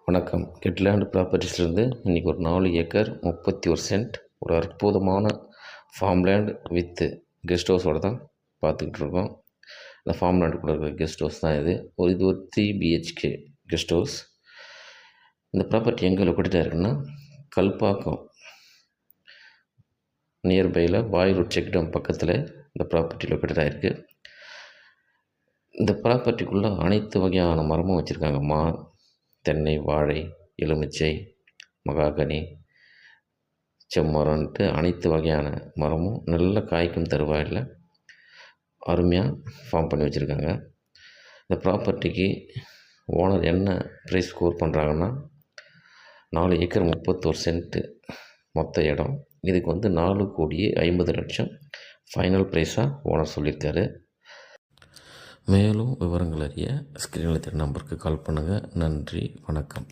வணக்கம். கெட்லேண்ட் ப்ராப்பர்ட்டிஸ்லேருந்து இன்றைக்கி ஒரு 4 ஏக்கர் 31 சென்ட் ஒரு அற்புதமான ஃபார்ம் லேண்ட் வித்து கெஸ்ட் ஹவுஸோடு தான் பார்த்துக்கிட்டு இருக்கோம். இந்த ஃபார்ம் லேண்டுக்குள்ள இருக்கிற கெஸ்ட் ஹவுஸ் தான் இது ஒரு 3 பிஹெச்கே கெஸ்ட் ஹவுஸ். இந்த ப்ராப்பர்ட்டி எங்கே லொக்கேட்டட் இருக்குன்னா கல்பாக்கம் நியர்பையில் வாயூர் செக் டேம் பக்கத்தில் இந்த ப்ராப்பர்ட்டி லொக்கேட்டட் ஆகிருக்கு. இந்த ப்ராப்பர்ட்டிக்குள்ளே அனைத்து வகையான மரமும் வச்சுருக்காங்க. தென்னை, வாழை, எலுமிச்சை, மகாகனி, செம்மரம்ன்ட்டு அனைத்து வகையான மரமும் நல்ல காய்க்கும் தருவாயில் அருமையாக ஃபார்ம் பண்ணி வச்சுருக்காங்க. இந்த ப்ராப்பர்ட்டிக்கு ஓனர் என்ன ப்ரைஸ் ஸ்கோர் பண்ணுறாங்கன்னா 4 ஏக்கர் 31 சென்ட்டு மொத்த இடம். இதுக்கு 4,50,00,000 ஃபைனல் ப்ரைஸாக ஓனர் சொல்லியிருக்காரு. மேலும் விவரங்கள் அறிய ஸ்க்ரீனில் தெரிய நம்பருக்கு கால் பண்ணுங்கள். நன்றி, வணக்கம்.